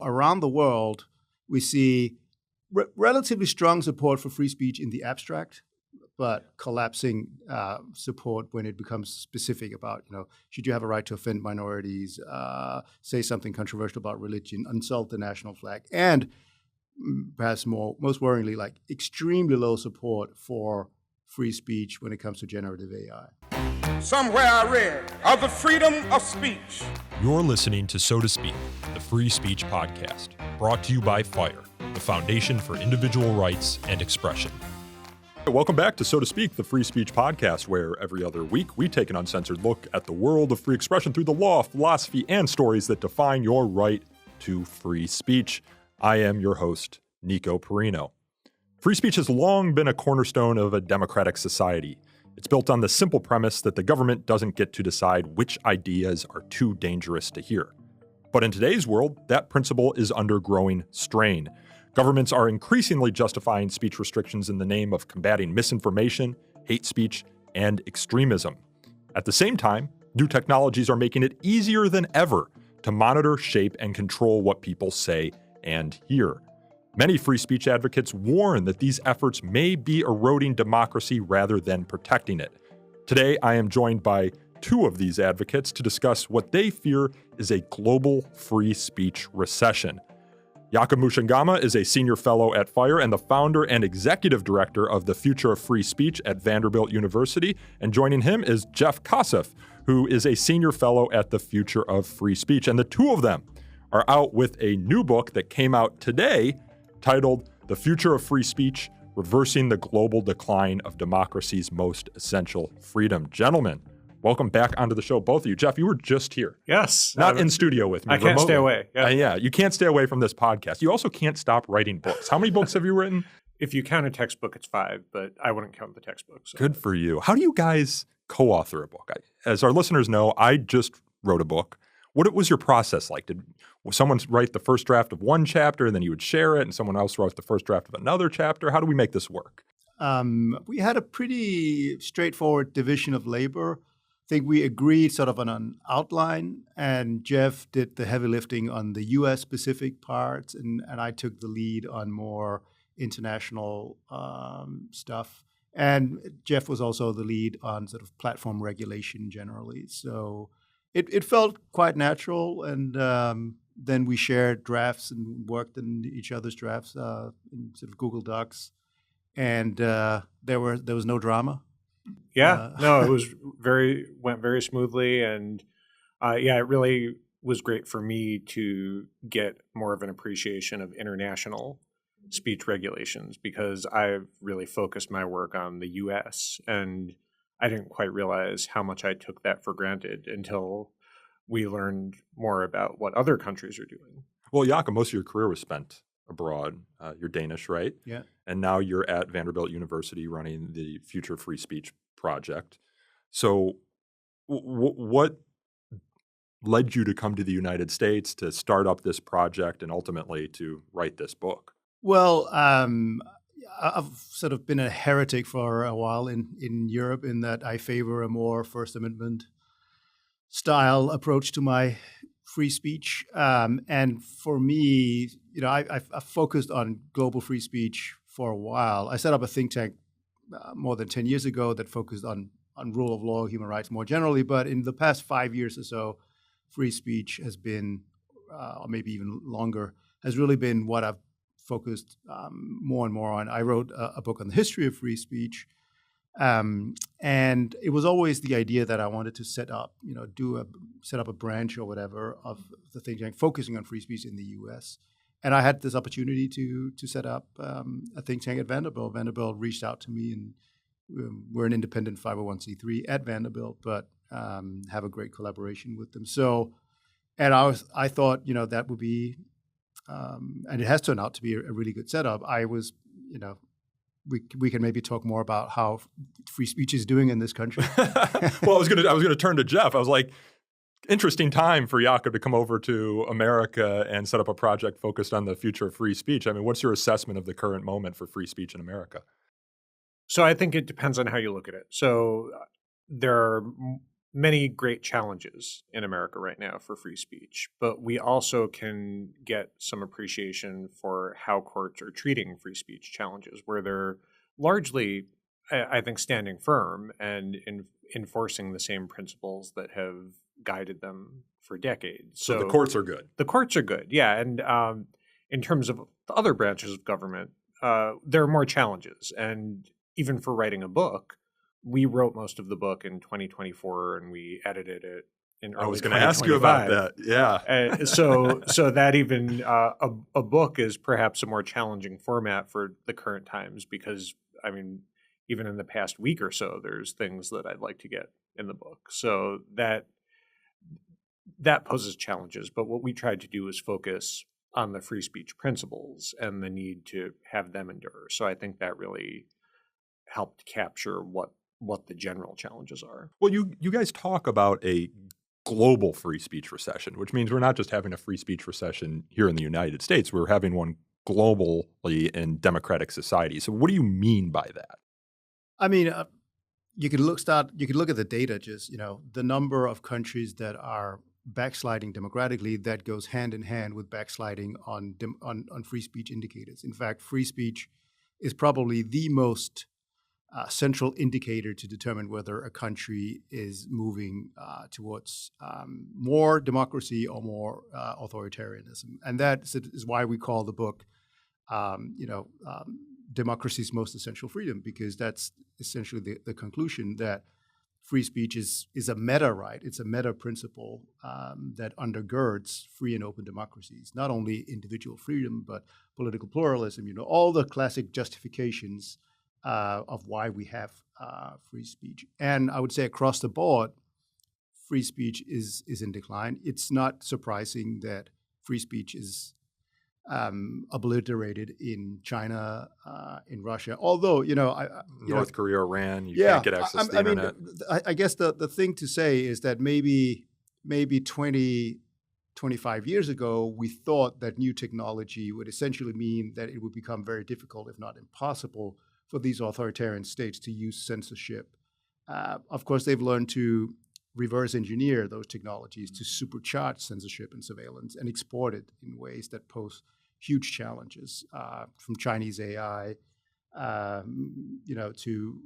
Around the world, we see relatively strong support for free speech in the abstract, but collapsing support when it becomes specific about, should you have a right to offend minorities, say something controversial about religion, insult the national flag, and perhaps most worryingly, like extremely low support for free speech when it comes to generative AI. Somewhere I read of the freedom of speech. You're listening to So to Speak, the Free Speech Podcast, brought to you by FIRE, the Foundation for Individual Rights and Expression. Welcome back to So to Speak, the Free Speech Podcast, where every other week we take an uncensored look at the world of free expression through the law, philosophy, and stories that define your right to free speech. I am your host, Nico Perino. Free speech has long been a cornerstone of a democratic society. It's built on the simple premise that the government doesn't get to decide which ideas are too dangerous to hear. But in today's world, that principle is under growing strain. Governments are increasingly justifying speech restrictions in the name of combating misinformation, hate speech, and extremism. At the same time, new technologies are making it easier than ever to monitor, shape, and control what people say and hear. Many free speech advocates warn that these efforts may be eroding democracy rather than protecting it. Today, I am joined by two of these advocates to discuss what they fear is a global free speech recession. Jacob Mchangama is a senior fellow at FIRE and the founder and executive director of the Future of Free Speech at Vanderbilt University. And joining him is Jeff Kosseff, who is a senior fellow at the Future of Free Speech. And the two of them are out with a new book that came out today titled The Future of Free Speech, Reversing the Global Decline of Democracy's Most Essential Freedom. Gentlemen, welcome back onto the show, both of you. Jeff, you were just here. Yes. Not in studio with me. I can't stay away. Yeah, you can't stay away from this podcast. You also can't stop writing books. How many books have you written? If you count a textbook, it's 5, but I wouldn't count the textbooks. So. Good for you. How do you guys co-author a book? As our listeners know, I just wrote a book. What was your process like? Did someone write the first draft of one chapter and then you would share it and someone else wrote the first draft of another chapter? How do we make this work? We had a pretty straightforward division of labor. I think we agreed sort of on an outline, and Jeff did the heavy lifting on the U.S. specific parts, and I took the lead on more international stuff. And Jeff was also the lead on sort of platform regulation generally. So it felt quite natural, and then we shared drafts and worked in each other's drafts in sort of Google Docs, and there was no drama. Yeah, no, it went very smoothly, and it really was great for me to get more of an appreciation of international speech regulations because I've really focused my work on the U.S. and I didn't quite realize how much I took that for granted until we learned more about what other countries are doing. Well, Jacob, most of your career was spent abroad. You're Danish, right? Yeah. And now you're at Vanderbilt University running the Future Free Speech project. So what led you to come to the United States to start up this project and ultimately to write this book? Well, I've sort of been a heretic for a while in Europe in that I favor a more First Amendment style approach to my free speech. And for me, I focused on global free speech for a while. I set up a think tank more than 10 years ago that focused on rule of law, human rights more generally. But in the past 5 years or so, free speech has been, or maybe even longer, has really been what I've focused more and more on. I wrote a book on the history of free speech. And it was always the idea that I wanted to set up a branch or whatever of the think tank focusing on free speech in the U.S. And I had this opportunity to set up a think tank at Vanderbilt. Vanderbilt reached out to me, and we're an independent 501c3 at Vanderbilt, but have a great collaboration with them. So, and I thought that would be, and it has turned out to be a really good setup. I was, we can maybe talk more about how free speech is doing in this country. Well, I was gonna turn to Jeff. I was like, interesting time for Jacob to come over to America and set up a project focused on the future of free speech. I mean, what's your assessment of the current moment for free speech in America? So I think it depends on how you look at it. So there are many great challenges in America right now for free speech, but we also can get some appreciation for how courts are treating free speech challenges, where they're largely, I think, standing firm and enforcing the same principles that have guided them for decades. So the courts are good. The courts are good, yeah. And in terms of the other branches of government, there are more challenges. And even for writing a book, we wrote most of the book in 2024 and we edited it in early 2025. I was going to ask you about that. Yeah. So that even a book is perhaps a more challenging format for the current times because, I mean, even in the past week or so, there's things that I'd like to get in the book. So that poses challenges. But what we tried to do is focus on the free speech principles and the need to have them endure. So I think that really helped capture what the general challenges are. Well, you guys talk about a global free speech recession, which means we're not just having a free speech recession here in the United States, we're having one globally in democratic society. So what do you mean by that? I mean, you could look at the data, just, the number of countries that are backsliding democratically, that goes hand in hand with backsliding on free speech indicators. In fact, free speech is probably the most central indicator to determine whether a country is moving towards more democracy or more authoritarianism. And that is why we call the book, Democracy's Most Essential Freedom, because that's essentially the conclusion that free speech is a meta right. It's a meta principle that undergirds free and open democracies, not only individual freedom, but political pluralism, all the classic justifications of why we have free speech. And I would say across the board, free speech is in decline. It's not surprising that free speech is obliterated in China, in Russia. Although, North Korea, Iran, you can't get access to the internet. I guess the thing to say is that maybe 20, 25 years ago, we thought that new technology would essentially mean that it would become very difficult, if not impossible, for these authoritarian states to use censorship. Of course, they've learned to reverse engineer those technologies to supercharge censorship and surveillance and export it in ways that pose huge challenges, from Chinese AI, to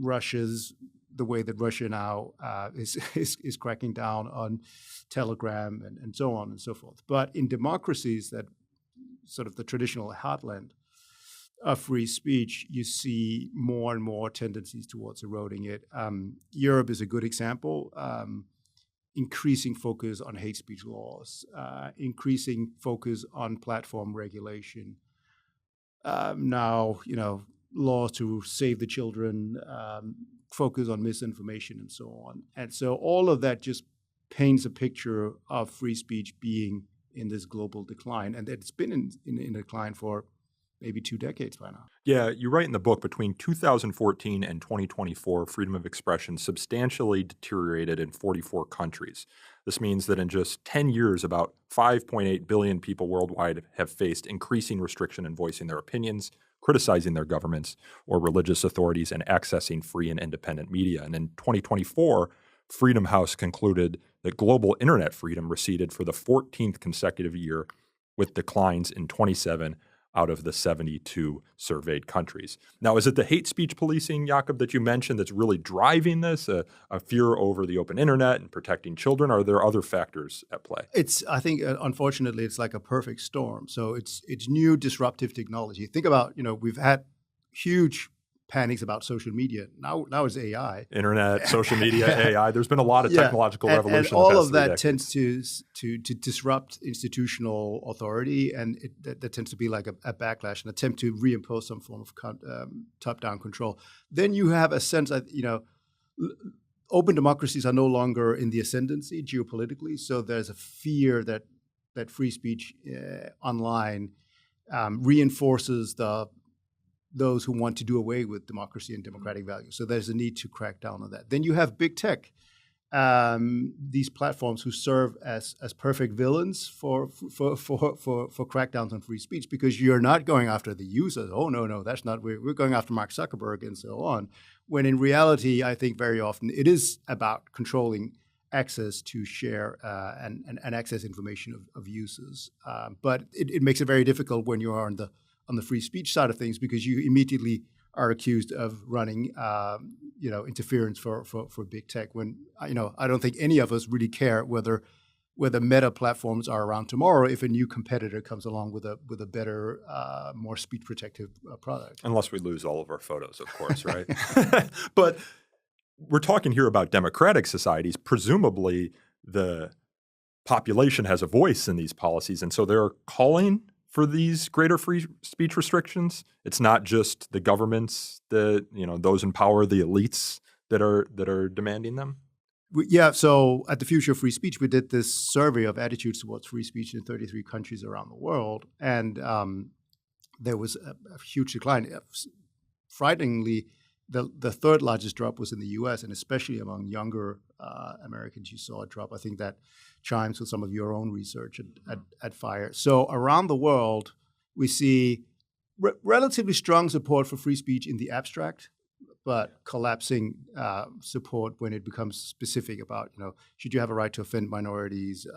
Russia's, the way that Russia now is cracking down on Telegram and so on and so forth. But in democracies that sort of the traditional heartland of free speech, you see more and more tendencies towards eroding it. Europe is a good example. Increasing focus on hate speech laws, increasing focus on platform regulation. Now, laws to save the children, focus on misinformation and so on. And so all of that just paints a picture of free speech being in this global decline. And it's been in decline for maybe 2 decades by now. Yeah, you write in the book, between 2014 and 2024, freedom of expression substantially deteriorated in 44 countries. This means that in just 10 years, about 5.8 billion people worldwide have faced increasing restriction in voicing their opinions, criticizing their governments or religious authorities, and accessing free and independent media. And in 2024, Freedom House concluded that global internet freedom receded for the 14th consecutive year, with declines in 27 out of the 72 surveyed countries. Now, is it the hate speech policing, Jacob, that you mentioned that's really driving this, a fear over the open internet and protecting children? Or are there other factors at play? I think, unfortunately, it's like a perfect storm. So it's new disruptive technology. Think about, we've had huge panics about social media. Now it's AI. Internet, social media, AI. There's been a lot of technological revolution. And all of that tends to disrupt institutional authority, and that tends to be like a backlash, an attempt to reimpose some form of top-down control. Then you have a sense that, open democracies are no longer in the ascendancy geopolitically, so there's a fear that free speech online reinforces those who want to do away with democracy and democratic values. So there's a need to crack down on that. Then you have big tech, these platforms who serve as perfect villains for crackdowns on free speech, because you're not going after the users. Oh, no, that's not. We're going after Mark Zuckerberg and so on. when in reality, I think very often it is about controlling access to share and access information of users. But it makes it very difficult when you are on the free speech side of things, because you immediately are accused of running interference for big tech. When I don't think any of us really care whether meta platforms are around tomorrow if a new competitor comes along with a better, more speech protective product. Unless we lose all of our photos, of course, right? But we're talking here about democratic societies. Presumably, the population has a voice in these policies, and so they're calling for these greater free speech restrictions. It's not just the governments that those in power, the elites that are demanding them. Yeah, so at the Future of Free Speech, we did this survey of attitudes towards free speech in 33 countries around the world, and there was a huge decline. Frighteningly, the third largest drop was in the U.S., and especially among younger Americans, you saw a drop. I think that chimes with some of your own research at FIRE. So around the world, we see relatively strong support for free speech in the abstract, but collapsing support when it becomes specific about, should you have a right to offend minorities,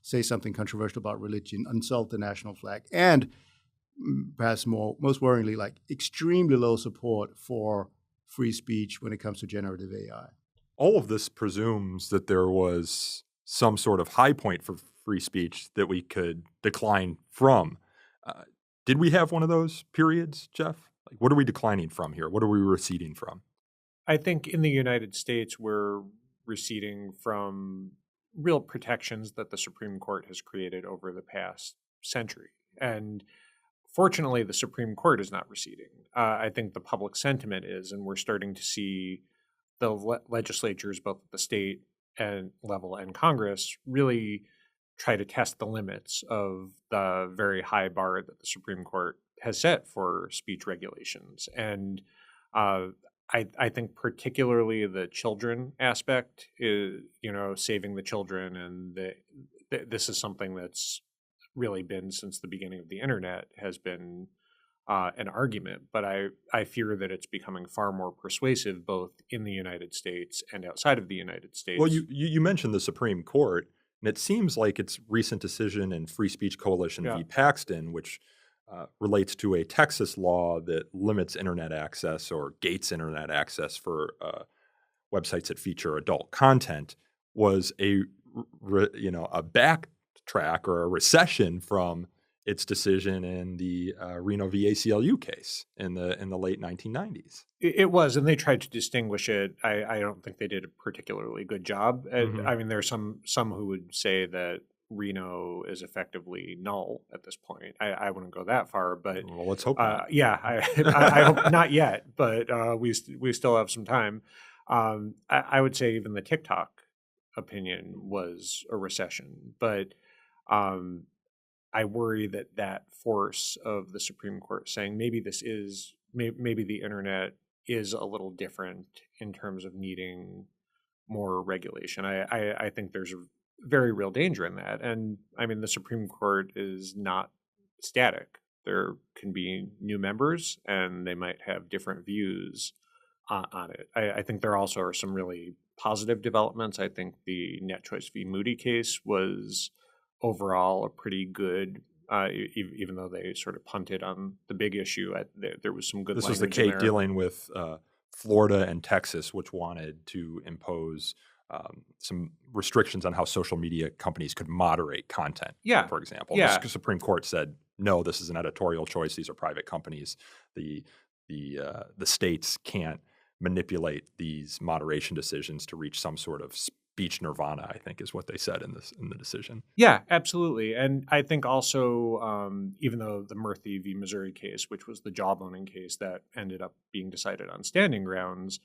say something controversial about religion, insult the national flag, and perhaps most worryingly, like extremely low support for free speech when it comes to generative AI. All of this presumes that there was some sort of high point for free speech that we could decline from. Did we have one of those periods, Jeff? Like, what are we declining from here? What are we receding from? I think in the United States, we're receding from real protections that the Supreme Court has created over the past century. And fortunately, the Supreme Court is not receding. I think the public sentiment is, and we're starting to see the legislatures, both at the state and level and Congress, really try to test the limits of the very high bar that the Supreme Court has set for speech regulations. And I think particularly the children aspect is, saving the children, and this is something that's really been since the beginning of the internet, has been an argument. But I fear that it's becoming far more persuasive both in the United States and outside of the United States. Well, you mentioned the Supreme Court, and it seems like its recent decision in Free Speech Coalition v. Paxton, which relates to a Texas law that limits internet access or gates internet access for websites that feature adult content, was a backtrack or a recession from its decision in the Reno v. ACLU case in the late 1990s. It was, and they tried to distinguish it. I don't think they did a particularly good job. Mm-hmm. I mean, there's some who would say that Reno is effectively null at this point. I wouldn't go that far, but well, let's hope not. I hope not yet, but we still have some time. I would say even the TikTok opinion was a recession, but I worry that force of the Supreme Court saying maybe the internet is a little different in terms of needing more regulation. I think there's a very real danger in that. And I mean, the Supreme Court is not static. There can be new members and they might have different views on it. I think there also are some really positive developments. I think the Net Choice v. Moody case was overall a pretty good, even though they sort of punted on the big issue. There was some good language. This was the case dealing with Florida and Texas, which wanted to impose some restrictions on how social media companies could moderate content, for example. The Supreme Court said, no, this is an editorial choice. These are private companies. The states can't manipulate these moderation decisions to reach some sort of speech nirvana, I think is what they said in the decision. Yeah, absolutely. And I think also, even though the Murthy v. Missouri case, which was the jawboning case that ended up being decided on standing grounds,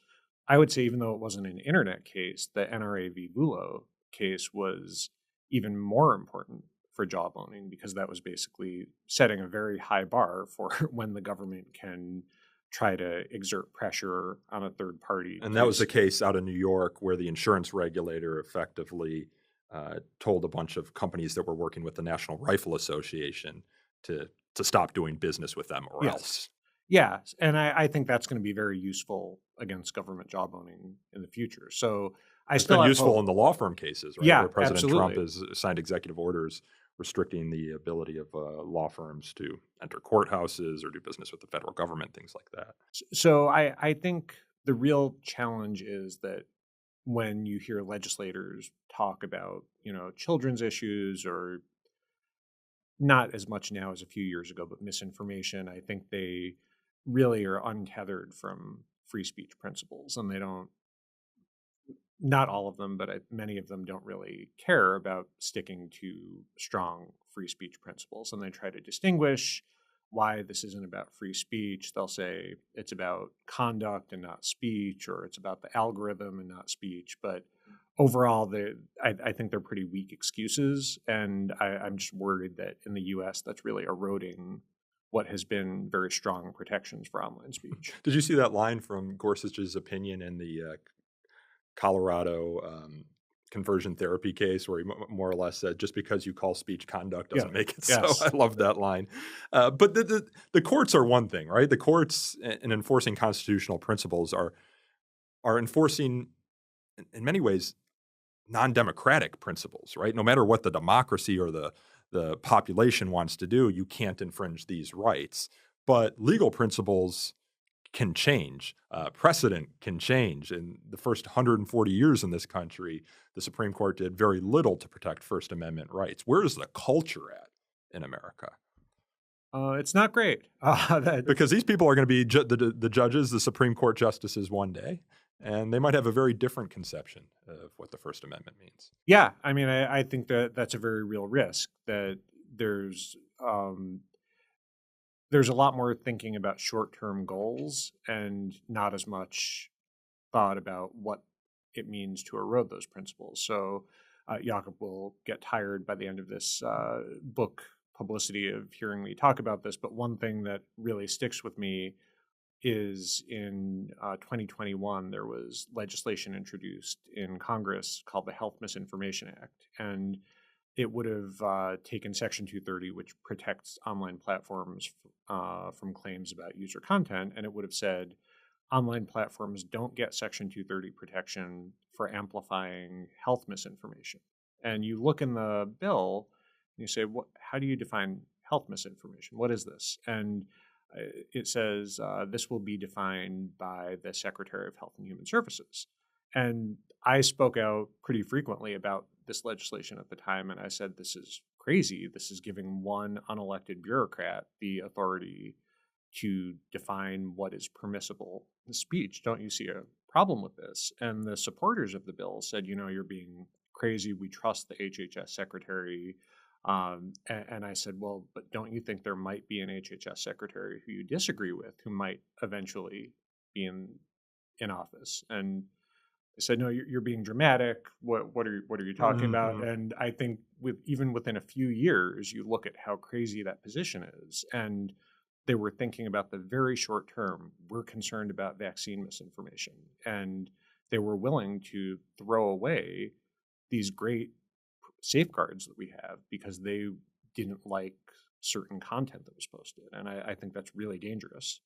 I would say even though it wasn't an internet case, the NRA v. Vullo case was even more important for jawboning because that was basically setting a very high bar for when the government can try to exert pressure on a third party. And that was the case out of New York where the insurance regulator effectively told a bunch of companies that were working with the National Rifle Association to stop doing business with them or else. Yeah, and I think that's going to be very useful against government job owning in the future. So I It's still been have useful hope. in the law firm cases, right, Yeah, where President Trump absolutely. has signed executive orders restricting the ability of law firms to enter courthouses or do business with the federal government, things like that. So I think the real challenge is that when you hear legislators talk about, children's issues, or not as much now as a few years ago, but misinformation, I think they really are untethered from free speech principles, and they don't, not all of them, but many of them don't really care about sticking to strong free speech principles. And they try to distinguish why this isn't about free speech. They'll say it's about conduct and not speech, or it's about the algorithm and not speech. But overall, I think they're pretty weak excuses. And I'm just worried that in the US, that's really eroding what has been very strong protections for online speech. Did you see that line from Gorsuch's opinion in the Colorado conversion therapy case where he more or less said, just because you call speech conduct doesn't make it so? Yes. I love that line. But the courts are one thing, right? The courts in enforcing constitutional principles are enforcing, in many ways, non-democratic principles, right? No matter what the democracy or the population wants to do, you can't infringe these rights. But legal principles can change. Precedent can change. In the first 140 years in this country, the Supreme Court did very little to protect First Amendment rights. Where is the culture at in America? It's not great. Because these people are going to be the judges, the Supreme Court justices one day, and they might have a very different conception of what the First Amendment means. Yeah, I mean, I think that that's a very real risk, that there's a lot more thinking about short-term goals and not as much thought about what it means to erode those principles. So Jacob will get tired by the end of this book publicity of hearing me talk about this, but one thing that really sticks with me is in 2021, there was legislation introduced in Congress called the Health Misinformation Act. And it would have taken Section 230, which protects online platforms from claims about user content, and it would have said online platforms don't get Section 230 protection for amplifying health misinformation. And you look in the bill, and you say, how do you define health misinformation? What is this? And it says this will be defined by the Secretary of Health and Human Services. And I spoke out pretty frequently about this legislation at the time, and I said, this is crazy. This is giving one unelected bureaucrat the authority to define what is permissible speech. Don't you see a problem with this? And the supporters of the bill said, you're being crazy. We trust the HHS secretary. And I said, well, but don't you think there might be an HHS secretary who you disagree with who might eventually be in office? And I said, no, you're being dramatic. What are you talking about? And I think even within a few years, you look at how crazy that position is. And they were thinking about the very short term. We're concerned about vaccine misinformation. And they were willing to throw away these great safeguards that we have because they didn't like certain content that was posted. And I think that's really dangerous.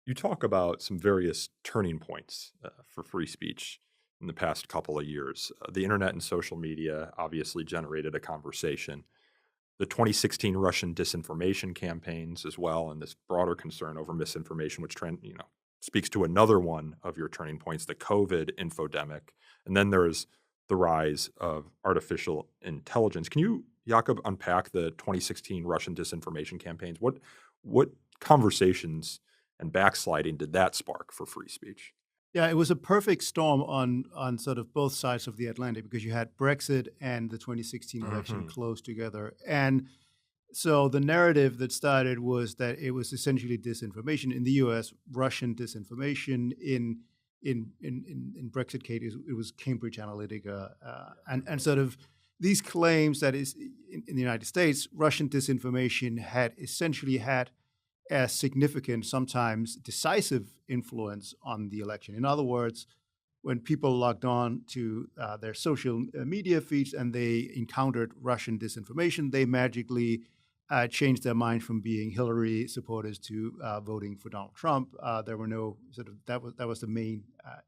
You talk about some various turning points for free speech in the past couple of years. The internet and social media obviously generated a conversation. The 2016 Russian disinformation campaigns as well, and this broader concern over misinformation, which speaks to another one of your turning points, the COVID infodemic. And then there's the rise of artificial intelligence. Can you, Jacob, unpack the 2016 Russian disinformation campaigns? What conversations and backsliding did that spark for free speech? Yeah, it was a perfect storm on sort of both sides of the Atlantic because you had Brexit and the 2016 election close together. And so the narrative that started was that it was essentially disinformation in the U.S., Russian disinformation. In Brexit case, it was Cambridge Analytica, and sort of these claims that is in the United States, Russian disinformation had essentially had a significant, sometimes decisive influence on the election. In other words, when people logged on to their social media feeds and they encountered Russian disinformation, they magically changed their mind from being Hillary supporters to voting for Donald Trump. There were no that was the main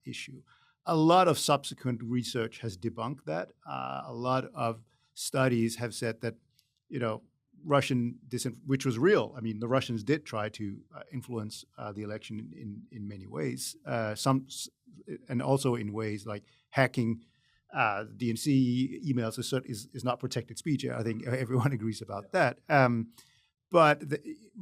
issue. A lot of subsequent research has debunked that. A lot of studies have said that, Russian which was real. I mean, the Russians did try to influence the election in many ways. And also in ways like hacking DNC emails is not protected speech. I think everyone agrees about that. But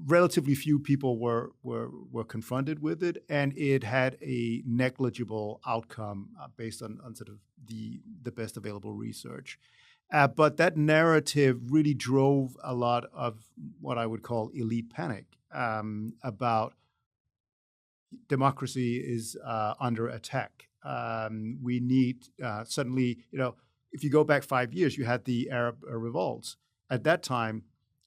relatively few people were confronted with it, and it had a negligible outcome based on sort of the best available research. But that narrative really drove a lot of what I would call elite panic about democracy is under attack. We need suddenly, if you go back 5 years, you had the Arab revolts. At that time,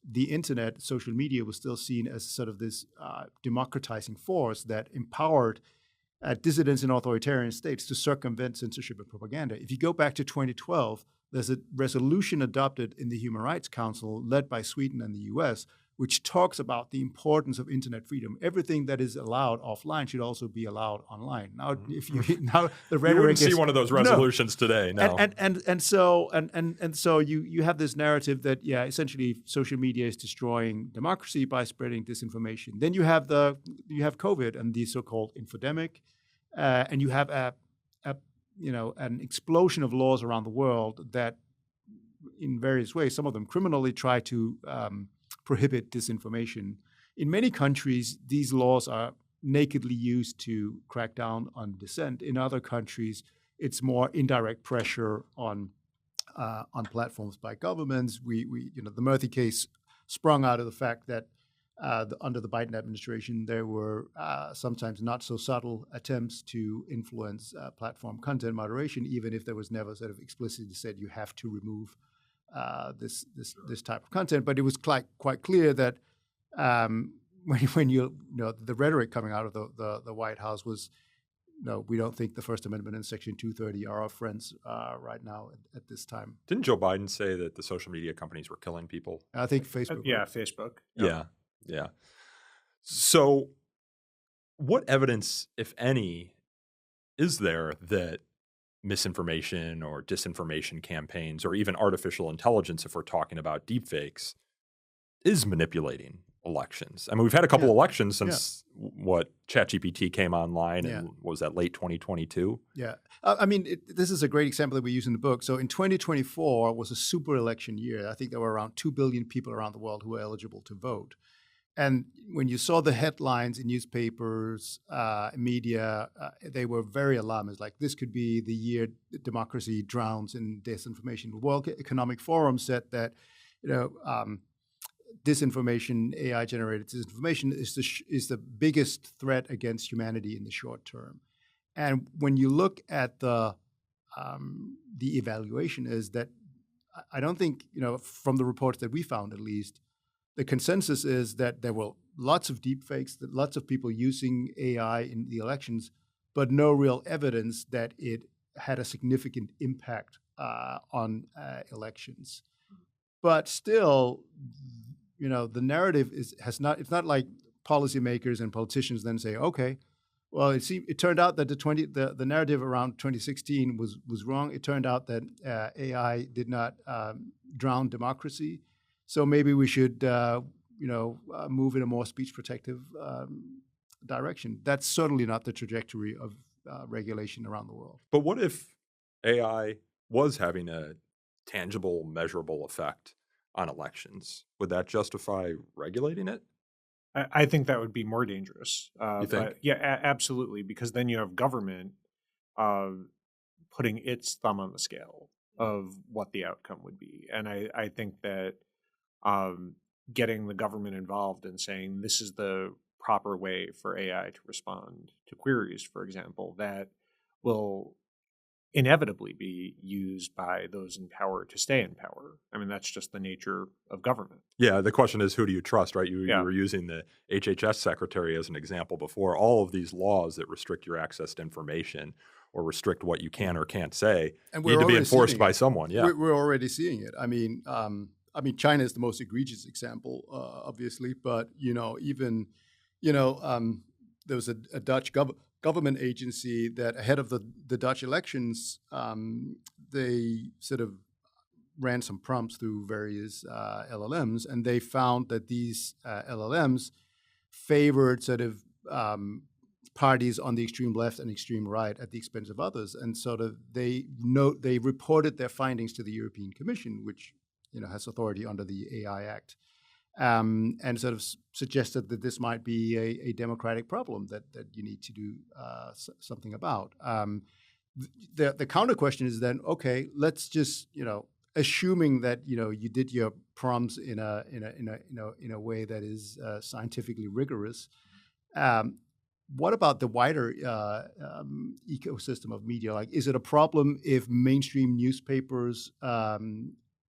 the internet, social media was still seen as sort of this democratizing force that empowered dissidents in authoritarian states to circumvent censorship and propaganda. If you go back to 2012, there's a resolution adopted in the Human Rights Council led by Sweden and the US, which talks about the importance of internet freedom. Everything that is allowed offline should also be allowed online. Now, if you the rhetoric you wouldn't see one of those resolutions today. No, and so you have this narrative that essentially social media is destroying democracy by spreading disinformation. Then you have COVID and the so-called infodemic, and you have an explosion of laws around the world that, in various ways, some of them criminally, try to prohibit disinformation. In many countries, these laws are nakedly used to crack down on dissent. In other countries, it's more indirect pressure on platforms by governments. The Murthy case sprung out of the fact that under the Biden administration, there were sometimes not so subtle attempts to influence platform content moderation, even if there was never sort of explicitly said you have to remove this type of content. But it was quite clear that when the rhetoric coming out of the White House was, we don't think the First Amendment and Section 230 are our friends right now at this time. Didn't Joe Biden say that the social media companies were killing people? I think Facebook. Facebook. Yeah. So what evidence, if any, is there that misinformation or disinformation campaigns, or even artificial intelligence, if we're talking about deepfakes, is manipulating elections? I mean, we've had a couple elections since ChatGPT came online, and what was that, late 2022? Yeah. This is a great example that we use in the book. So in 2024 was a super election year. I think there were around 2 billion people around the world who were eligible to vote. And when you saw the headlines in newspapers, media, they were very alarmist. Like, this could be the year democracy drowns in disinformation. The World Economic Forum said that, disinformation, AI-generated disinformation, is the biggest threat against humanity in the short term. And when you look at the evaluation, is that I don't think, from the reports that we found at least, the consensus is that there were lots of deepfakes, that lots of people using AI in the elections, but no real evidence that it had a significant impact on elections. But still, the narrative it's not like policymakers and politicians then say, okay, well, it turned out that the narrative around 2016 was wrong. It turned out that AI did not drown democracy. So maybe we should, move in a more speech protective direction. That's certainly not the trajectory of regulation around the world. But what if AI was having a tangible, measurable effect on elections? Would that justify regulating it? I think that would be more dangerous. You think? But yeah, absolutely, because then you have government putting its thumb on the scale of what the outcome would be. And I think that getting the government involved and saying this is the proper way for AI to respond to queries, for example, that will inevitably be used by those in power to stay in power. I mean, that's just the nature of government. Yeah, the question is, who do you trust, right? You were using the HHS secretary as an example before. All of these laws that restrict your access to information or restrict what you can or can't say need to be enforced by someone. Yeah, we're already seeing it. I mean, I mean, China is the most egregious example, obviously, but even there was a Dutch government agency that ahead of the Dutch elections, they sort of ran some prompts through various LLMs, and they found that these LLMs favored sort of parties on the extreme left and extreme right at the expense of others, and sort of they reported their findings to the European Commission, which has authority under the AI Act, and sort of suggested that this might be a democratic problem that you need to do something about. The counter question is then, okay, let's just assuming that you did your prompts in a way that is scientifically rigorous. What about the wider ecosystem of media? Like, is it a problem if mainstream newspapers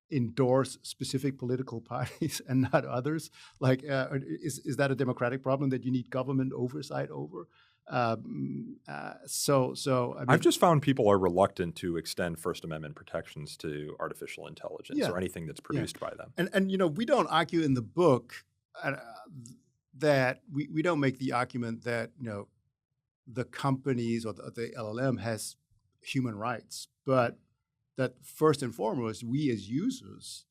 endorse specific political parties and not others? Like, is that a democratic problem that you need government oversight over? I mean, I've just found people are reluctant to extend First Amendment protections to artificial intelligence or anything that's produced by them. And we don't argue in the book that we don't make the argument that the companies or the LLM has human rights, but that first and foremost, we as users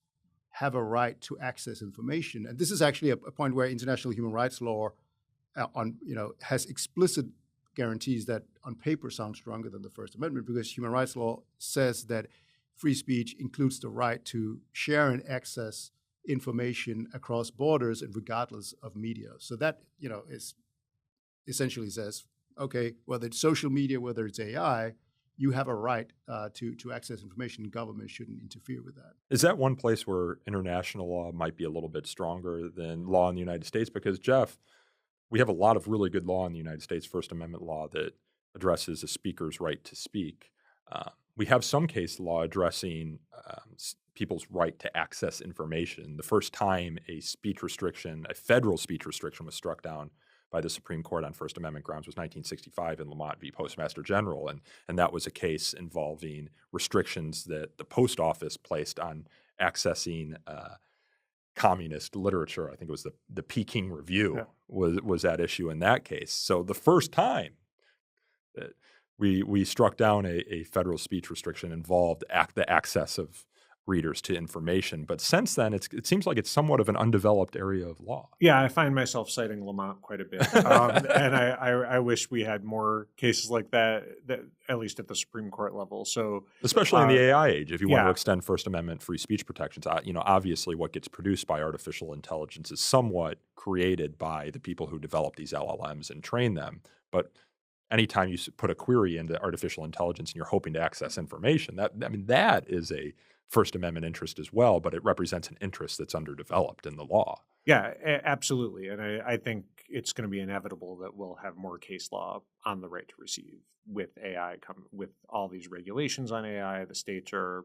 have a right to access information. And this is actually a point where international human rights law has explicit guarantees that on paper sound stronger than the First Amendment, because human rights law says that free speech includes the right to share and access information across borders and regardless of media. So that is essentially says, okay, whether it's social media, whether it's AI, you have a right to access information. Government shouldn't interfere with that. Is that one place where international law might be a little bit stronger than law in the United States? Because, Jeff, we have a lot of really good law in the United States, First Amendment law, that addresses a speaker's right to speak. We have some case law addressing people's right to access information. The first time a federal speech restriction was struck down by the Supreme Court on First Amendment grounds was 1965 in Lamont v. Postmaster General, and that was a case involving restrictions that the post office placed on accessing communist literature. I think it was the Peking Review was at issue in that case. So the first time that we struck down a federal speech restriction involved the access of readers to information. But since then, it seems like it's somewhat of an undeveloped area of law. Yeah, I find myself citing Lamont quite a bit. And I wish we had more cases like that, at least at the Supreme Court level. So, especially in the AI age, if you want to extend First Amendment free speech protections, obviously what gets produced by artificial intelligence is somewhat created by the people who develop these LLMs and train them. But anytime you put a query into artificial intelligence and you're hoping to access information, that is a First Amendment interest as well, but it represents an interest that's underdeveloped in the law. Yeah, absolutely. And I think it's going to be inevitable that we'll have more case law on the right to receive with AI, with all these regulations on AI. The states are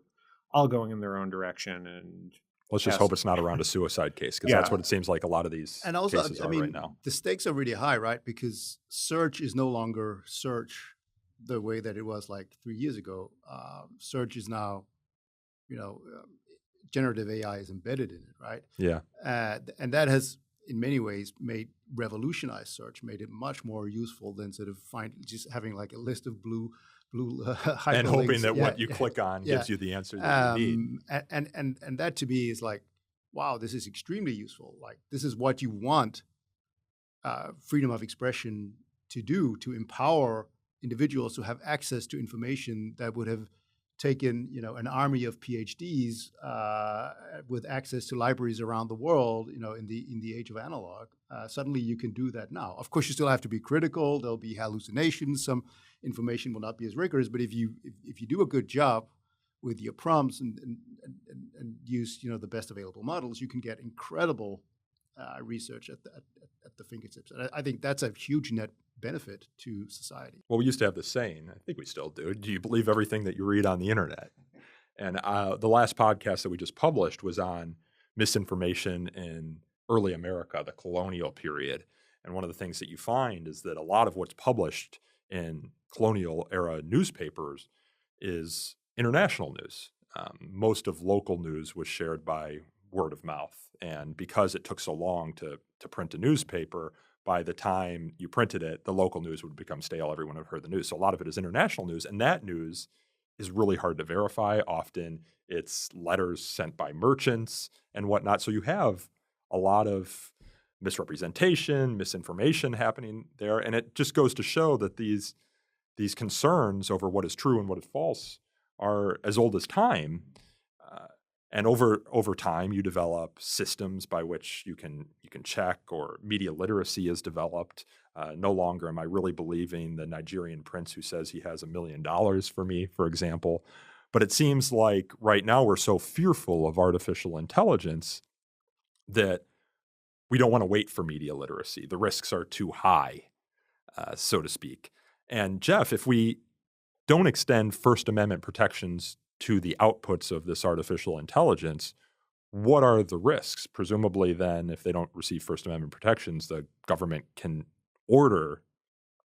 all going in their own direction. And let's just hope it's not around a suicide case, because that's what it seems like a lot of these cases are right now. The stakes are really high, right? Because search is no longer search the way that it was like 3 years ago. Search is now generative AI is embedded in it, right? Yeah. And that has, in many ways, revolutionized search, made it much more useful than sort of just having like a list of blue hyperlinks. And hoping that what you click on gives you the answer that you need. And that to me is like, wow, this is extremely useful. Like, this is what you want freedom of expression to do, to empower individuals to have access to information that would have taken an army of PhDs with access to libraries around the world, in the age of analog. Suddenly you can do that now. Of course, you still have to be critical. There'll be hallucinations. Some information will not be as rigorous. But if you do a good job with your prompts and use the best available models, you can get incredible research at the fingertips. And I think that's a huge net benefit to society. Well, we used to have this saying, I think we still do you believe everything that you read on the internet? And the last podcast that we just published was on misinformation in early America, the colonial period. And one of the things that you find is that a lot of what's published in colonial era newspapers is international news. Most of local news was shared by word of mouth. And because it took so long to print a newspaper, by the time you printed it, the local news would become stale. Everyone had heard the news. So a lot of it is international news. And that news is really hard to verify. Often it's letters sent by merchants and whatnot. So you have a lot of misrepresentation, misinformation happening there. And it just goes to show that these concerns over what is true and what is false are as old as time. And over time, you develop systems by which you can check, or media literacy is developed. No longer am I really believing the Nigerian prince who says he has $1 million for me, for example. But it seems like right now we're so fearful of artificial intelligence that we don't want to wait for media literacy. The risks are too high, so to speak. And Jeff, if we don't extend First Amendment protections to the outputs of this artificial intelligence, what are the risks? Presumably then, if they don't receive First Amendment protections, the government can order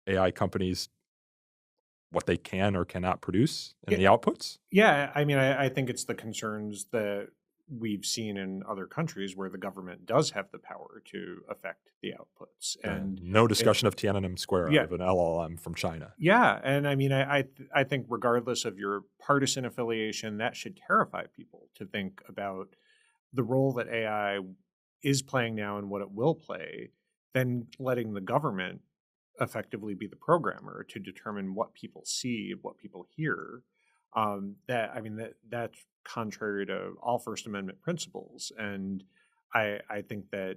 AI companies what they can or cannot produce in the outputs? Yeah, I mean, I think it's the concerns that we've seen in other countries where the government does have the power to affect the outputs. And no discussion of Tiananmen Square out of an LLM from China. Yeah, and I mean, I think regardless of your partisan affiliation, that should terrify people to think about the role that AI is playing now and what it will play, then letting the government effectively be the programmer to determine what people see, what people hear. That's contrary to all First Amendment principles, and I think that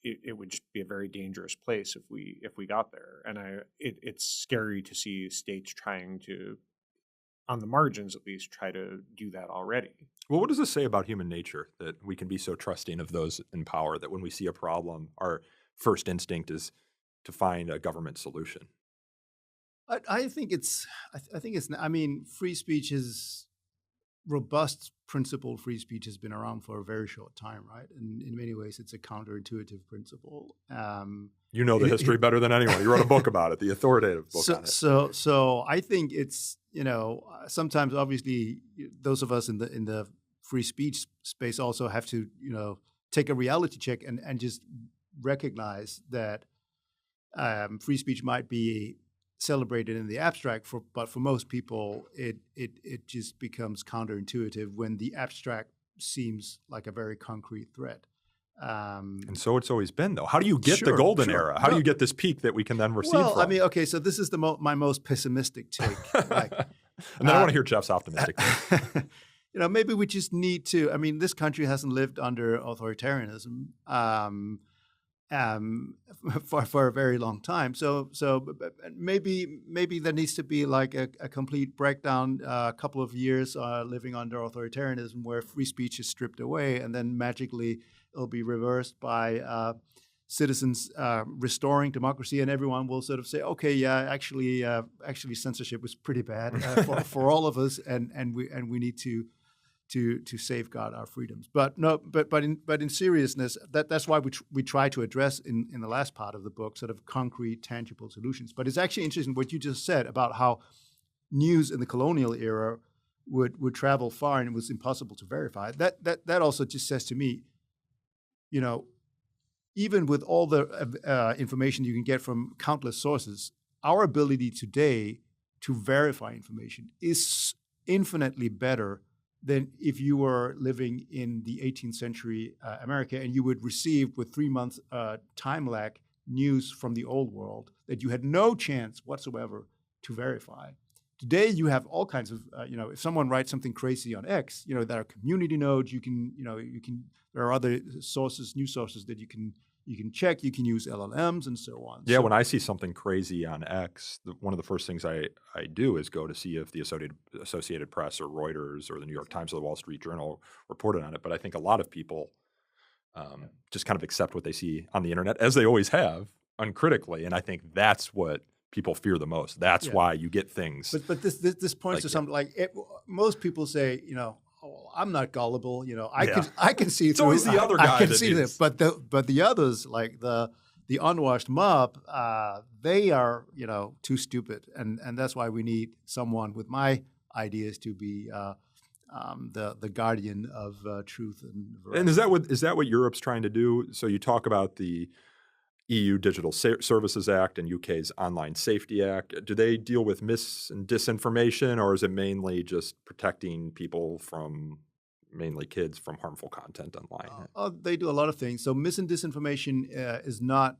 it would just be a very dangerous place if we got there. And it's scary to see states trying to, on the margins at least, try to do that already. Well, what does this say about human nature, that we can be so trusting of those in power that when we see a problem, our first instinct is to find a government solution? I think it's. I mean, free speech is robust. Principled free speech has been around for a very short time, right? And in many ways, it's a counterintuitive principle. You know the history better than anyone. You wrote a book about it, the authoritative book on it. So I think it's, sometimes obviously those of us in the free speech space also have to, take a reality check and just recognize that free speech might be celebrated in the abstract, but for most people, it just becomes counterintuitive when the abstract seems like a very concrete threat. And so it's always been, though. How do you get the golden era? How do you get this peak that we can then receive from? I mean, okay, so this is my most pessimistic take. And then I want to hear Jeff's optimistic take. Maybe we just need to. I mean, this country hasn't lived under authoritarianism for a very long time. So maybe there needs to be like a complete breakdown, a couple of years living under authoritarianism where free speech is stripped away, and then magically it'll be reversed by citizens restoring democracy, and everyone will sort of say, okay, yeah, actually censorship was pretty bad for all of us, and we need to safeguard our freedoms. But in seriousness, that's why we try to address in the last part of the book sort of concrete, tangible solutions. But it's actually interesting what you just said about how news in the colonial era would travel far and it was impossible to verify. That also just says to me, even with all the information you can get from countless sources, our ability today to verify information is infinitely better than if you were living in the 18th century America and you would receive with 3 months time lag news from the old world that you had no chance whatsoever to verify. Today you have all kinds of, if someone writes something crazy on X, there are community nodes. There are other sources, news sources that you can check. You can use LLMs and so on. Yeah, when I see something crazy on X, one of the first things I do is go to see if the Associated Press or Reuters or the New York Times or the Wall Street Journal reported on it. But I think a lot of people just kind of accept what they see on the internet, as they always have, uncritically. And I think that's what people fear the most. That's why you get things. But this points to something like most people say, I'm not gullible. I can see through. It's always the other guy. I can see this, but the others, like the unwashed mob, they are too stupid, and that's why we need someone with my ideas to be the guardian of truth and veracity. And is that what Europe's trying to do? So you talk about the EU Digital Services Act and UK's Online Safety Act. Do they deal with mis and disinformation, or is it mainly just protecting people from, mainly kids, from harmful content online? They do a lot of things. So mis and disinformation is not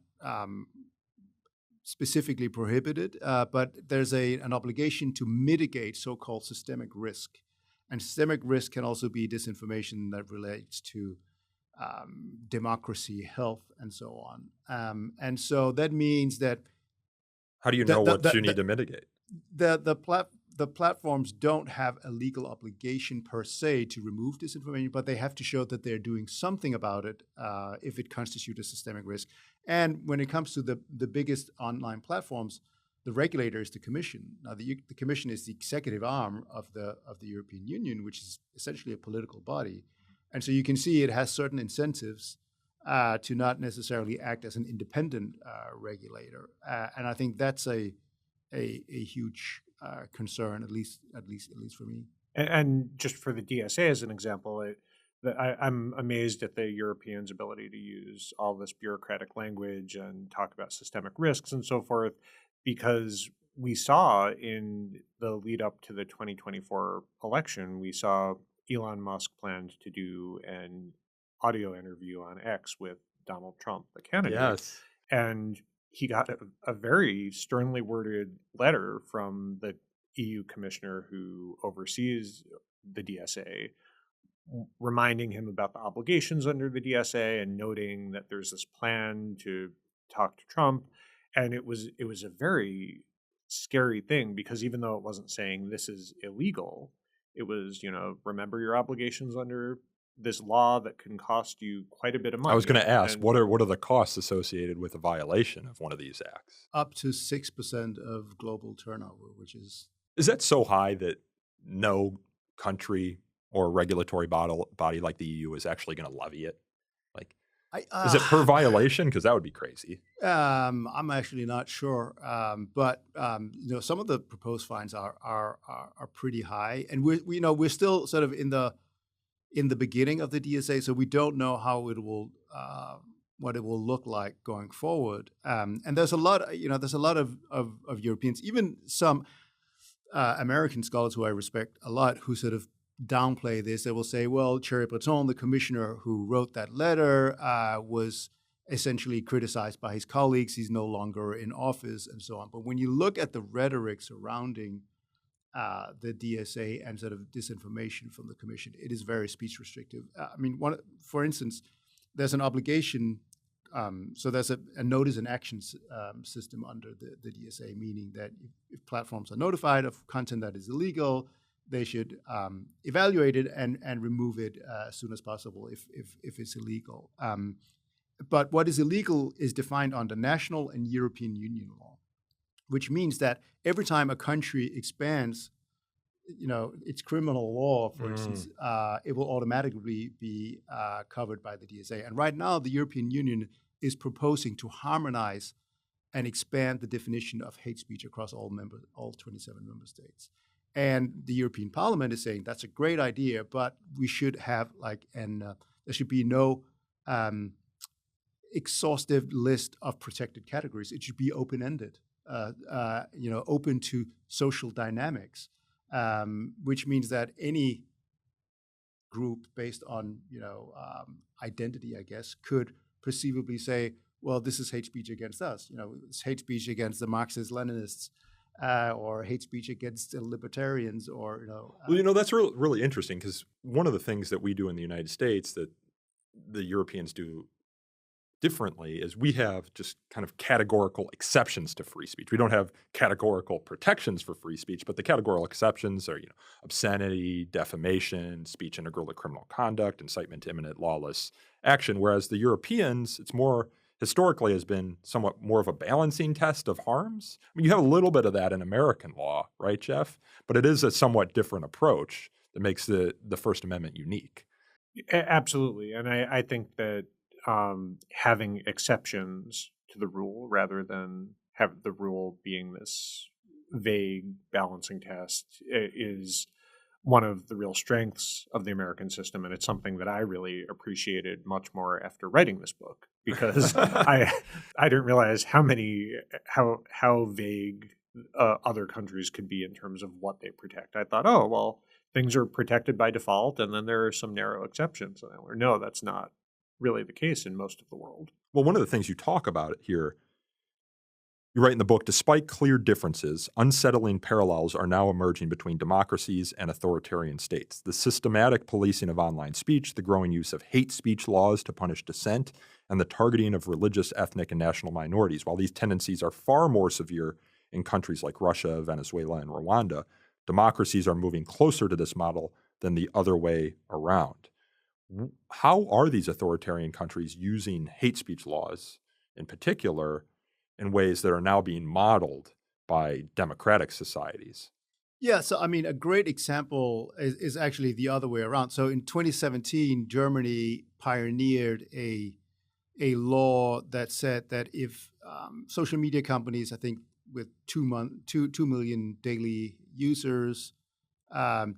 specifically prohibited, but there's an obligation to mitigate so-called systemic risk. And systemic risk can also be disinformation that relates to democracy, health, and so on. And so that means that... How do you know what you need to mitigate? The platforms don't have a legal obligation per se to remove disinformation, but they have to show that they're doing something about it if it constitutes a systemic risk. And when it comes to the biggest online platforms, the regulator is the Commission. Now, the Commission is the executive arm of the European Union, which is essentially a political body. And so you can see it has certain incentives to not necessarily act as an independent regulator. And I think that's a huge concern, at least for me. And just for the DSA as an example, I'm amazed at the Europeans' ability to use all this bureaucratic language and talk about systemic risks and so forth, because we saw in the lead up to the 2024 election, we saw Elon Musk planned to do an audio interview on X with Donald Trump, the candidate. Yes. And he got a very sternly worded letter from the EU commissioner who oversees the DSA, reminding him about the obligations under the DSA and noting that there's this plan to talk to Trump. And it was a very scary thing, because even though it wasn't saying this is illegal, it was, remember your obligations under this law that can cost you quite a bit of money. I was going to ask, what are the costs associated with a violation of one of these acts? Up to 6% of global turnover, which is... Is that so high that no country or regulatory body like the EU is actually going to levy it? Like, is it per violation? Because that would be crazy. I'm actually not sure, but some of the proposed fines are pretty high, and we're still sort of in the beginning of the DSA, so we don't know how it will what it will look like going forward. And there's a lot of Europeans, even some American scholars who I respect a lot, who sort of downplay this. They will say, well, Thierry Breton, the commissioner who wrote that letter, was essentially criticized by his colleagues. He's no longer in office and so on. But when you look at the rhetoric surrounding the DSA and sort of disinformation from the commission, it is very speech restrictive. For instance, there's an obligation. So there's a notice and action system under the DSA, meaning that if platforms are notified of content that is illegal, they should evaluate it and remove it as soon as possible if it's illegal. But what is illegal is defined under national and European Union law, which means that every time a country expands, its criminal law, for instance, it will automatically be covered by the DSA. And right now, the European Union is proposing to harmonize and expand the definition of hate speech across all 27 member states. And the European Parliament is saying that's a great idea, but we should have there should be no exhaustive list of protected categories. It should be open-ended, open to social dynamics, which means that any group based on identity, I guess, could perceivably say, well, this is hate speech against us. It's hate speech against the Marxist-Leninists. Or hate speech against libertarians, or that's really interesting, because one of the things that we do in the United States that the Europeans do differently is we have just kind of categorical exceptions to free speech. We don't have categorical protections for free speech, but the categorical exceptions are obscenity, defamation, speech integral to criminal conduct, incitement to imminent lawless action. Whereas the Europeans, it's more historically has been somewhat more of a balancing test of harms. You have a little bit of that in American law, right, Jeff? But it is a somewhat different approach that makes the First Amendment unique. Absolutely. And I think that having exceptions to the rule rather than have the rule being this vague balancing test is one of the real strengths of the American system, and it's something that I really appreciated much more after writing this book, because I didn't realize how vague other countries could be in terms of what they protect. I thought, oh, well, things are protected by default, and then there are some narrow exceptions. And I learned, no, that's not really the case in most of the world. Well, one of the things you talk about here, you write in the book, despite clear differences, unsettling parallels are now emerging between democracies and authoritarian states. The systematic policing of online speech, the growing use of hate speech laws to punish dissent, and the targeting of religious, ethnic, and national minorities. While these tendencies are far more severe in countries like Russia, Venezuela, and Rwanda, democracies are moving closer to this model than the other way around. How are these authoritarian countries using hate speech laws in particular in ways that are now being modeled by democratic societies? Yeah, so I mean, a great example is actually the other way around. So in 2017, Germany pioneered a law that said that if social media companies, I think with 2 million daily users,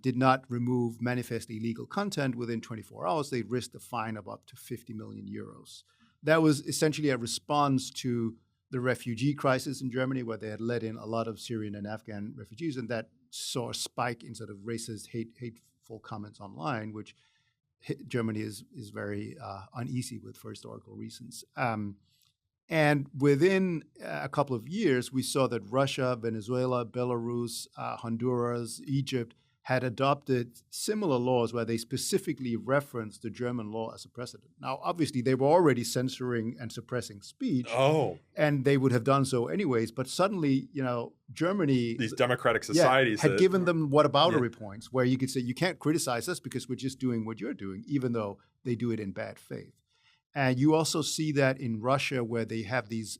did not remove manifestly illegal content within 24 hours, they risked a fine of up to 50 million euros. That was essentially a response to the refugee crisis in Germany, where they had let in a lot of Syrian and Afghan refugees, and that saw a spike in sort of racist, hateful comments online, which Germany is very uneasy with for historical reasons. And within a couple of years, we saw that Russia, Venezuela, Belarus, Honduras, Egypt had adopted similar laws where they specifically referenced the German law as a precedent. Now, obviously, they were already censoring and suppressing speech, and they would have done so anyways. But suddenly, Germany, these democratic societies, had given them whataboutery points where you could say, you can't criticize us because we're just doing what you're doing, even though they do it in bad faith. And you also see that in Russia, where they have these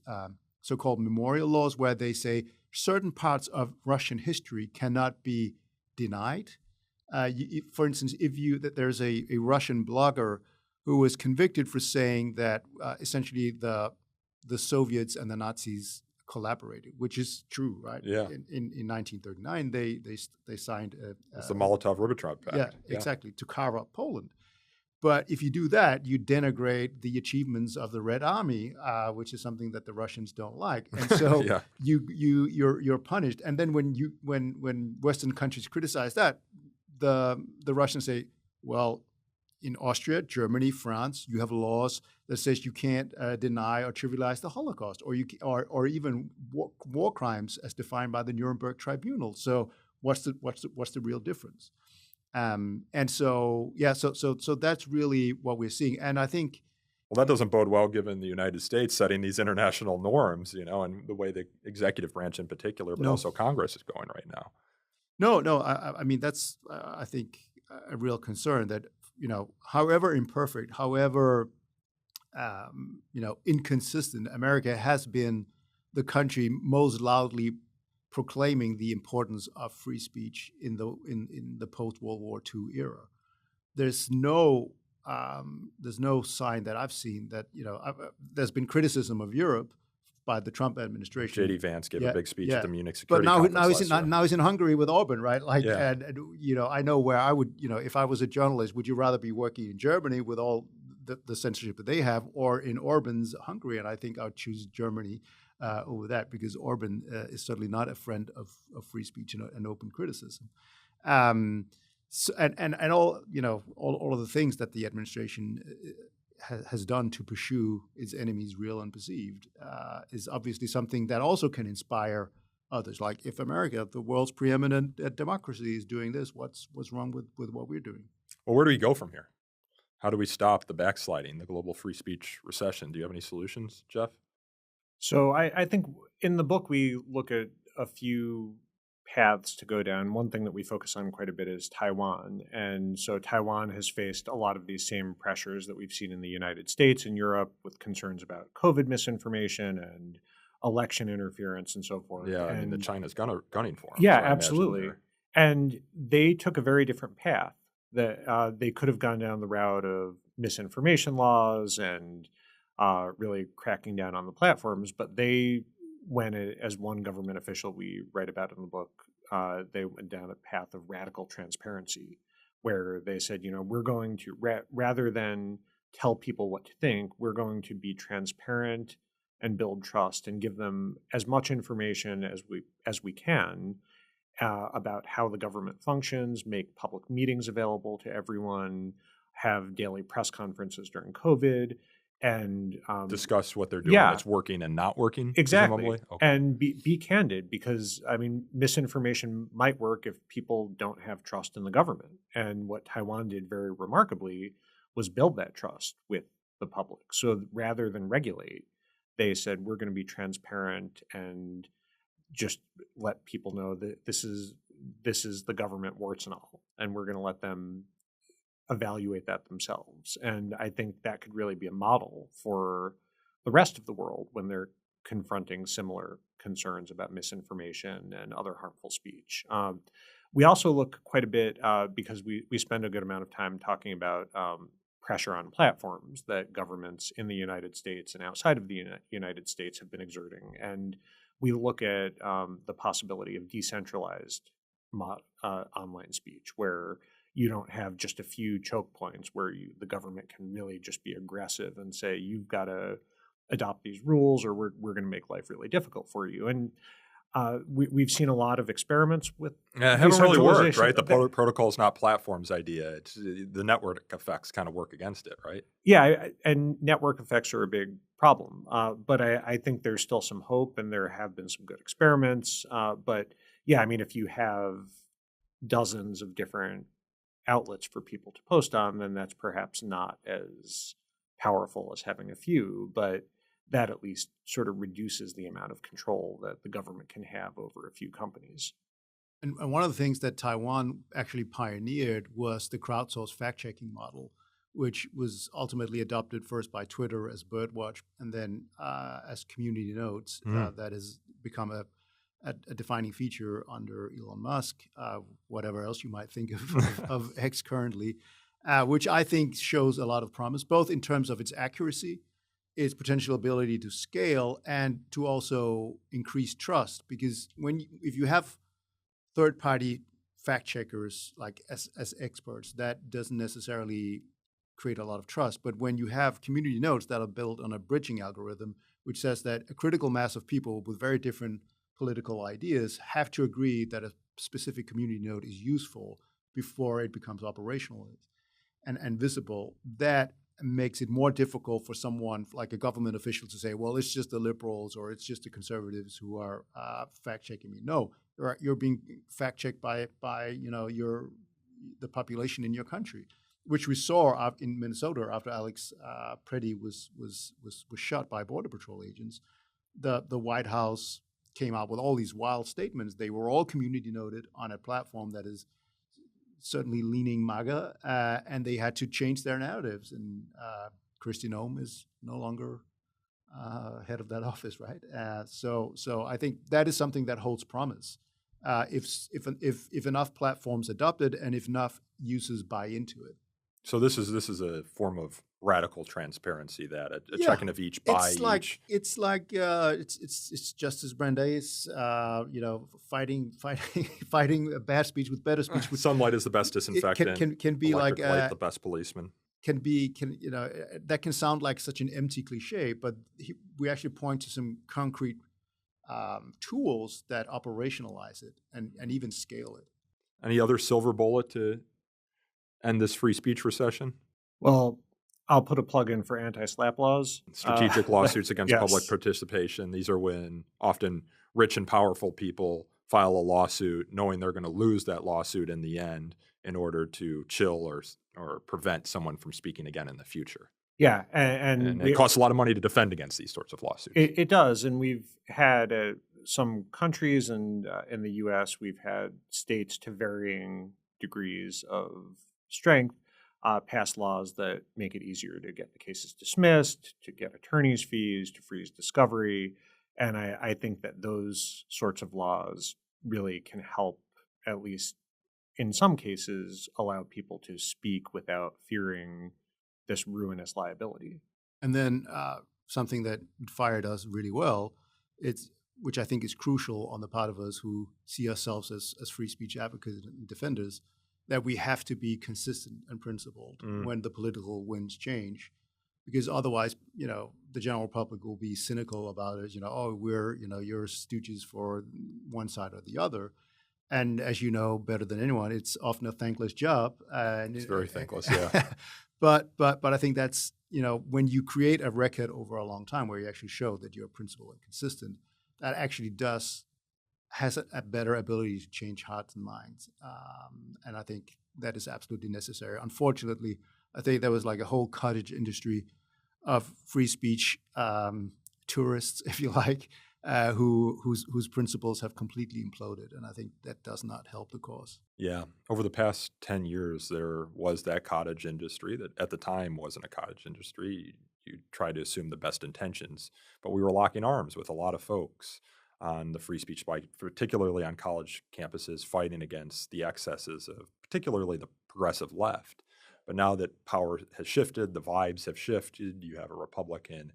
so-called memorial laws, where they say certain parts of Russian history cannot be denied. For instance, there's a Russian blogger who was convicted for saying that essentially the Soviets and the Nazis collaborated, which is true, right? Yeah. In 1939, they signed it's the Molotov-Ribbentrop Pact. Yeah, exactly, to carve up Poland. But if you do that, you denigrate the achievements of the Red Army, which is something that the Russians don't like, and so you're punished. And then when Western countries criticize that, the Russians say, well, in Austria, Germany, France, you have laws that says you can't deny or trivialize the Holocaust, or even war crimes as defined by the Nuremberg Tribunal. So what's the real difference? And so that's really what we're seeing. And I think, well, that doesn't bode well given the United States setting these international norms, and the way the executive branch in particular, but also Congress is going right now. No. I mean, that's, I think, a real concern that, however imperfect, however, inconsistent, America has been the country most loudly proclaiming the importance of free speech in the post-World War II era. There's no sign that I've seen that there's been criticism of Europe by the Trump administration. J.D. Vance gave a big speech at the Munich Security Conference. But now he's in Hungary with Orban, right? And I know where I would, if I was a journalist, would you rather be working in Germany with all the censorship that they have, or in Orban's Hungary? And I think I would choose Germany over that, because Orban is certainly not a friend of free speech and open criticism, and all of the things that the administration has done to pursue its enemies, real and perceived, is obviously something that also can inspire others. Like, if America, the world's preeminent democracy, is doing this, what's wrong with what we're doing? Well, where do we go from here? How do we stop the backsliding, the global free speech recession? Do you have any solutions, Jeff? So I think in the book we look at a few paths to go down. One thing that we focus on quite a bit is Taiwan. And so Taiwan has faced a lot of these same pressures that we've seen in the United States and Europe, with concerns about COVID misinformation and election interference and so forth. Yeah, and China's gunning for them. Yeah, absolutely. And they took a very different path. That they could have gone down the route of misinformation laws and really cracking down on the platforms, but they went, as one government official we write about in the book they went down a path of radical transparency, where they said, we're going to, rather than tell people what to think, we're going to be transparent and build trust and give them as much information as we can about how the government functions, make public meetings available to everyone, have daily press conferences during COVID, and discuss what they're doing that's working and not working. Exactly. Okay. And be candid, because misinformation might work if people don't have trust in the government. And what Taiwan did very remarkably was build that trust with the public. So rather than regulate, they said, we're going to be transparent and just let people know that this is the government, warts and all, and we're going to let them evaluate that themselves. And I think that could really be a model for the rest of the world when they're confronting similar concerns about misinformation and other harmful speech. We also look quite a bit, because we spend a good amount of time talking about pressure on platforms that governments in the United States and outside of the United States have been exerting. And we look at the possibility of decentralized online speech, where you don't have just a few choke points where the government can really just be aggressive and say, you've got to adopt these rules or we're going to make life really difficult for you. And we've seen a lot of experiments with it haven't really worked, right? The protocols, not platforms idea. It's the network effects kind of work against it, right? Yeah, and network effects are a big problem. But I think there's still some hope, and there have been some good experiments. But yeah, if you have dozens of different outlets for people to post on, then that's perhaps not as powerful as having a few, but that at least sort of reduces the amount of control that the government can have over a few companies. And one of the things that Taiwan actually pioneered was the crowdsourced fact-checking model, which was ultimately adopted first by Twitter as Birdwatch, and then as community notes. That has become a defining feature under Elon Musk, whatever else you might think of X currently, which I think shows a lot of promise, both in terms of its accuracy, its potential ability to scale, and to also increase trust. Because if you have third-party fact checkers like as experts, that doesn't necessarily create a lot of trust. But when you have community notes that are built on a bridging algorithm, which says that a critical mass of people with very different political ideas have to agree that a specific community node is useful before it becomes operational and visible, that makes it more difficult for someone like a government official to say, well, it's just the liberals or it's just the conservatives who are fact-checking me. No, you're being fact-checked by the population in your country, which we saw in Minnesota after Alex Preddy was shot by Border Patrol agents. The White House came out with all these wild statements. They were all community noted on a platform that is certainly leaning MAGA, and they had to change their narratives. And Kristi Noem is no longer head of that office, right? So I think that is something that holds promise. If enough platforms adopt it and if enough users buy into it. So this is a form of radical transparency, that a checking of each by each. It's Justice Brandeis, fighting bad speech with better speech. Sunlight is the best disinfectant. Can be like the best policeman. That can sound like such an empty cliche, but we actually point to some concrete tools that operationalize it and even scale it. Any other silver bullet to end this free speech recession? Well, I'll put a plug in for anti-SLAPP laws. Strategic lawsuits against yes. public participation. These are when often rich and powerful people file a lawsuit knowing they're going to lose that lawsuit in the end in order to chill or prevent someone from speaking again in the future. Yeah, and it costs a lot of money to defend against these sorts of lawsuits. It does, and we've had some countries and in the U.S., we've had states to varying degrees of strength pass laws that make it easier to get the cases dismissed, to get attorney's fees, to freeze discovery. And I think that those sorts of laws really can help, at least in some cases, allow people to speak without fearing this ruinous liability. And then something that FIRE does really well, it's which I think is crucial on the part of us who see ourselves as free speech advocates and defenders, that we have to be consistent and principled when the political winds change. Because otherwise, the general public will be cynical about it. You're stooges for one side or the other. And as you know better than anyone, it's often a thankless job. And it's very thankless, yeah. but I think that's, when you create a record over a long time where you actually show that you're principled and consistent, that actually has a better ability to change hearts and minds. And I think that is absolutely necessary. Unfortunately, I think there was like a whole cottage industry of free speech tourists, if you like, whose principles have completely imploded. And I think that does not help the cause. Yeah. Over the past 10 years, there was that cottage industry that at the time wasn't a cottage industry. You try to assume the best intentions, but we were locking arms with a lot of folks on the free speech fight, particularly on college campuses, fighting against the excesses of particularly the progressive left. But now that power has shifted, the vibes have shifted, you have a Republican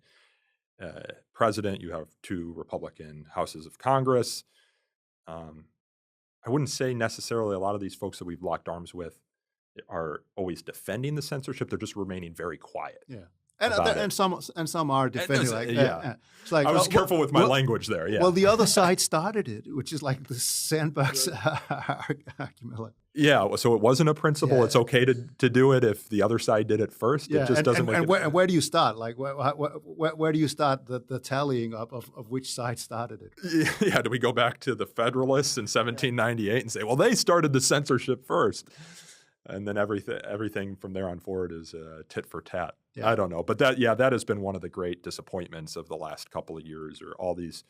president, you have 2 Republican houses of Congress. I wouldn't say necessarily a lot of these folks that we've locked arms with are always defending the censorship. They're just remaining very quiet. Yeah. And some are defending It's like, I was careful with my language there. Yeah. Well, the other side started it, which is like the sandbox argument. Yeah. So it wasn't a principle. It's okay to do it if the other side did it first. Yeah. It just doesn't make and where do you start? Like where do you start the tallying up of which side started it? Yeah. Do we go back to the Federalists in 1798 and say, well, they started the censorship first? And then everything from there on forward is tit for tat. Yeah. I don't know. But that has been one of the great disappointments of the last couple of years, or all these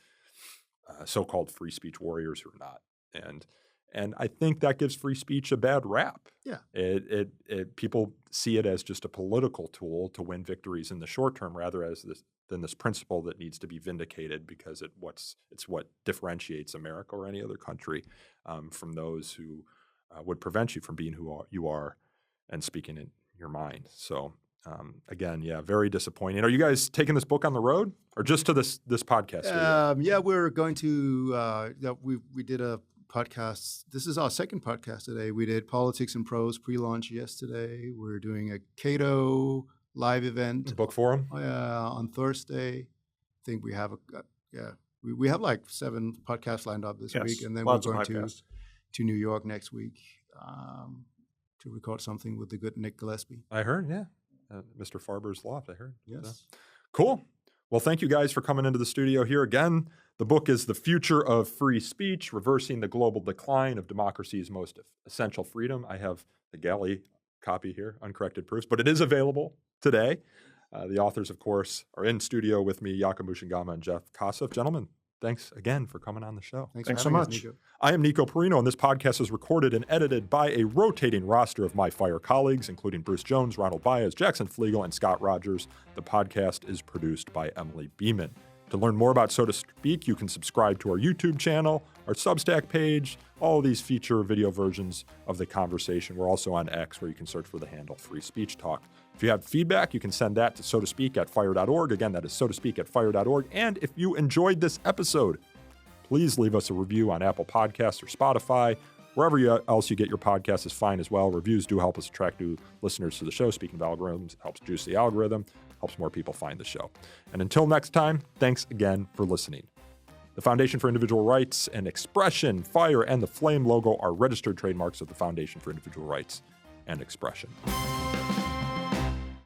so-called free speech warriors who are not. And I think that gives free speech a bad rap. Yeah. People see it as just a political tool to win victories in the short term, rather than this principle that needs to be vindicated, because it's what differentiates America or any other country from those who would prevent you from being who you are and speaking in your mind. So again, very disappointing. Are you guys taking this book on the road, or just to this podcast? We're going to. We did a podcast. This is our second podcast today. We did Politics and Prose pre-launch yesterday. We're doing a Cato live event, book forum, on Thursday. I think we have we have like 7 podcasts lined up this week, and then we're going to New York next week to record something with the good Nick Gillespie. I heard, Mr. Farber's Loft, I heard. Yes. So. Cool. Well, thank you guys for coming into the studio here again. The book is The Future of Free Speech, Reversing the Global Decline of Democracy's Most Essential Freedom. I have the galley copy here, uncorrected proofs, but it is available today. The authors, of course, are in studio with me, Jacob Mchangama and Jeff Kosseff. Gentlemen, thanks again for coming on the show. Thanks so much. I am Nico Perino, and this podcast is recorded and edited by a rotating roster of my Fire colleagues, including Bruce Jones, Ronald Baez, Jackson Flegel, and Scott Rogers. The podcast is produced by Emily Beeman. To learn more about So to Speak, you can subscribe to our YouTube channel, our Substack page. All of these feature video versions of the conversation. We're also on X, where you can search for the handle Free Speech Talk. If you have feedback, you can send that to sotospeak@fire.org. Again, that is sotospeak@fire.org. And if you enjoyed this episode, please leave us a review on Apple Podcasts or Spotify. Wherever else you get your podcast is fine as well. Reviews do help us attract new listeners to the show. Speaking of algorithms, it helps juice the algorithm, helps more people find the show. And until next time, thanks again for listening. The Foundation for Individual Rights and Expression, Fire, and the Flame logo are registered trademarks of the Foundation for Individual Rights and Expression.